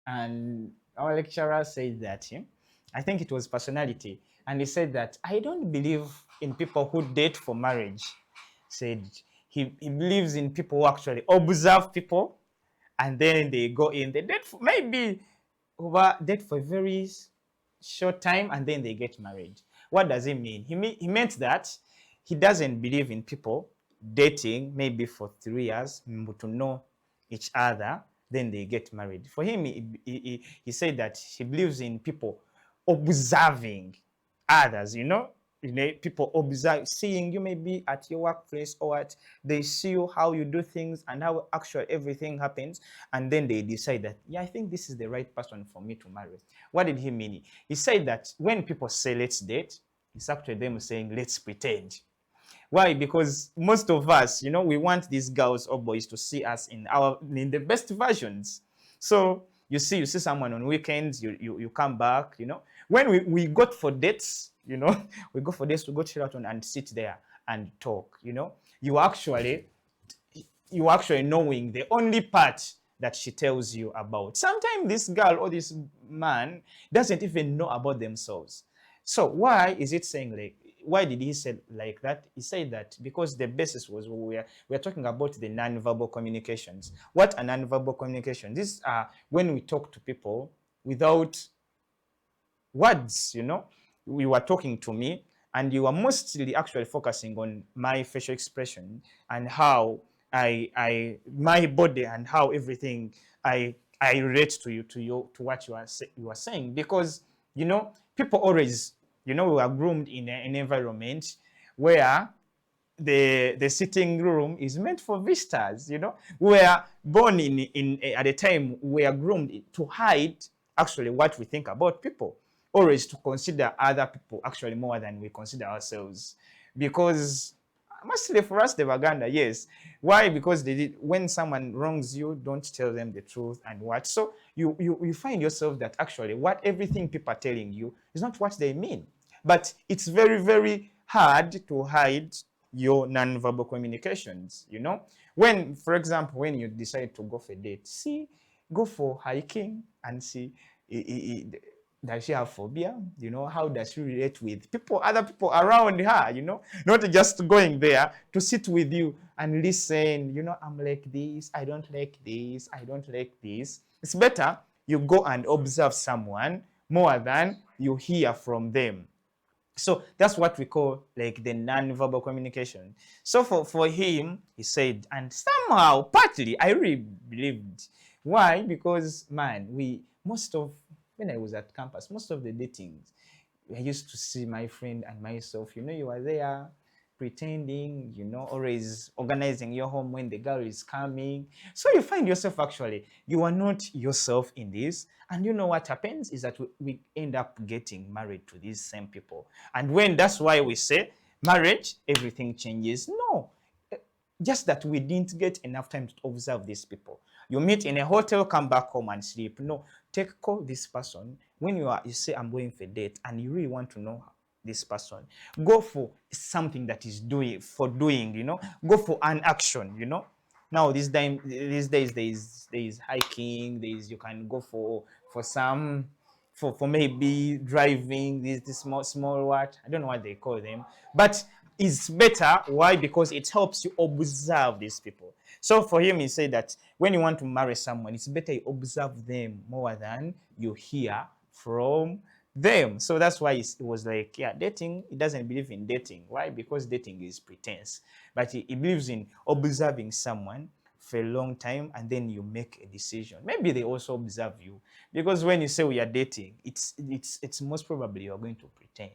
And our lecturer said that, I think it was personality, and he said that I don't believe in people who date for marriage. Said he believes in people who actually observe people and then they go in. They date for, maybe over date for a very short time and then they get married. What does it mean? He meant that he doesn't believe in people dating maybe for 3 years to know each other, then they get married. For him, he said that he believes in people observing others, people observe, seeing you maybe at your workplace or at, they see you how you do things and how actually everything happens, and then they decide that, yeah, I think this is the right person for me to marry. What did he mean? He said that when people say let's date, it's actually them saying let's pretend. Why? Because most of us, we want these girls or boys to see us in the best versions. So you see someone on weekends, you come back, When we go for dates, we go for dates to go to Sheraton and sit there and talk, You actually knowing the only part that she tells you about. Sometimes this girl or this man doesn't even know about themselves. So why is it saying like, why did he say like that? He said that because the basis was we are talking about the non-verbal communications. What are non-verbal communications? These are when we talk to people without words, You were talking to me and you are mostly actually focusing on my facial expression and how my body and how everything I relate to what you are saying, because people always, we are groomed in an environment where the sitting room is meant for visitors. We are born in at a time we are groomed to hide actually what we think about people, always to consider other people actually more than we consider ourselves. Because mostly for us, the Baganda, yes. Why? Because when someone wrongs you, don't tell them the truth and what. So you find yourself that actually everything people are telling you is not what they mean. But it's very, very hard to hide your non-verbal communications, When, for example, when you decide to go for a date, go for hiking and see, does she have phobia? How does she relate with other people around her, Not just going there to sit with you and listen, I'm like this, I don't like this, I don't like this. It's better you go and observe someone more than you hear from them. So that's what we call like the non-verbal communication. So for him, he said, and somehow, partly, I really believed. Why? Because, man, when I was at campus, most of the datings, I used to see my friend and myself, you are there pretending, always organizing your home when the girl is coming. So you find yourself actually, you are not yourself in this. And you know what happens is that we end up getting married to these same people. And when that's why we say marriage, everything changes. No, just that we didn't get enough time to observe these people. You meet in a hotel, come back home and sleep. No, call this person. When you say I'm going for a date and you really want to know this person, go for something that is doing, go for an action, Now these days there is hiking, you can go for some for maybe driving, this small what, I don't know what they call them, but it's better. Why? Because it helps you observe these people. So for him, he said that when you want to marry someone, it's better you observe them more than you hear from them. So that's why it was like, yeah, dating, he doesn't believe in dating. Why? Because dating is pretense. But he believes in observing someone for a long time and then you make a decision. Maybe they also observe you. Because when you say we are dating, it's most probably you're going to pretend.